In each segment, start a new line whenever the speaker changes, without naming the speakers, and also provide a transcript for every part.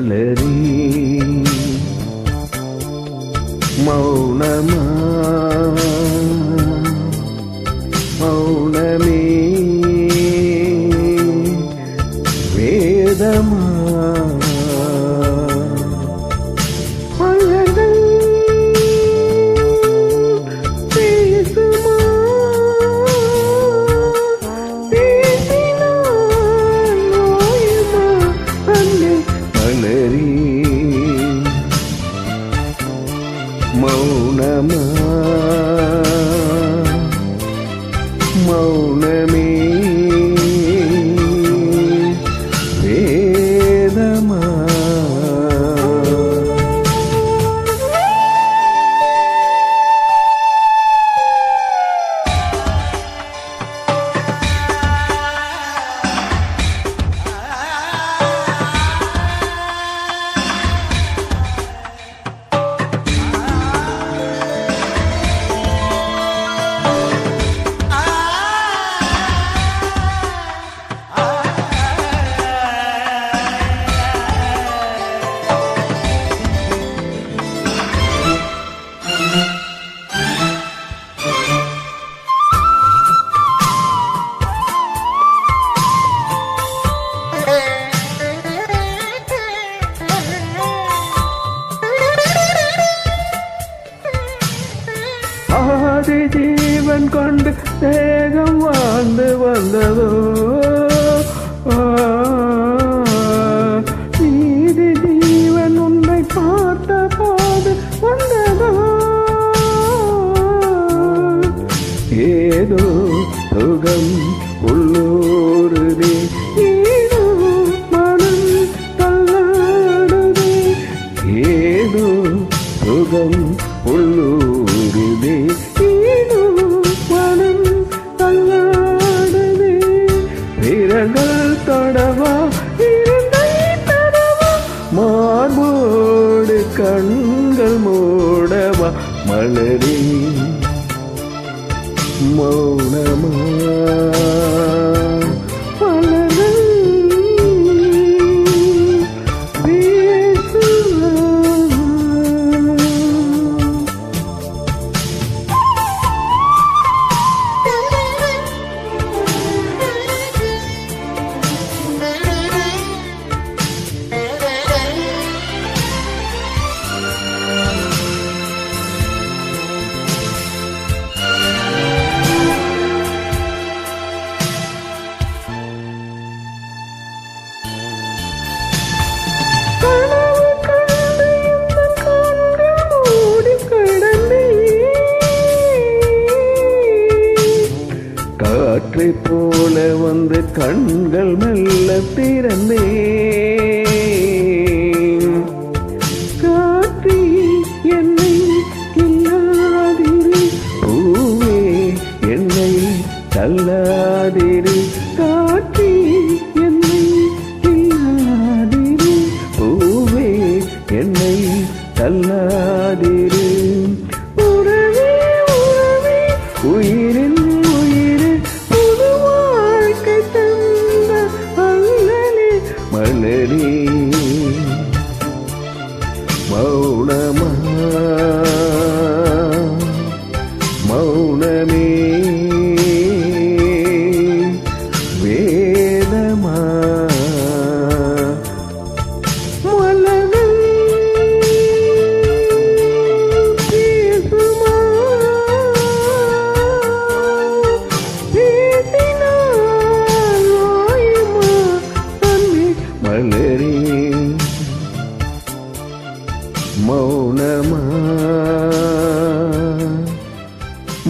மலரே மௌனமா மௌனமே வேதமா மௌனமா மௌனமே வேதமா ஆதி ஜீவன் கொண்டு தேகம் வாழ்ந்து வந்ததோ நீதி ஜீவன் உன்னை பார்த்த போது வந்ததோ ஏதோ சுகம் உள்ளூருதே ஏதோ மனம் தள்ளாடுதே ஏதோ சுகம் உள்ளூருதே ஏதோ மனம் தள்ளாடுதே வீரர்கள் தொடவா இருந்தை தரவா மார்போடு கண்கள் மூடவா மலரே மௌனமா காற்றை போல வந்து கண்கள் மெல்ல திறந்தே காற்றி என்னை கில்லாதிரு பூவே என்னை தள்ளாதிரு காற்றி என்னை கில்லாதிரு பூவே என்னை தள்ளாதிரு உறவே உறவே உயிரின் மலரே மௌனமா மௌனமே வேதமா மலரே மௌனமா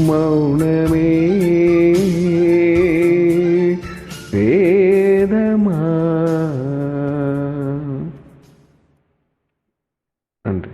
மௌனமே வேதமா. நன்றி.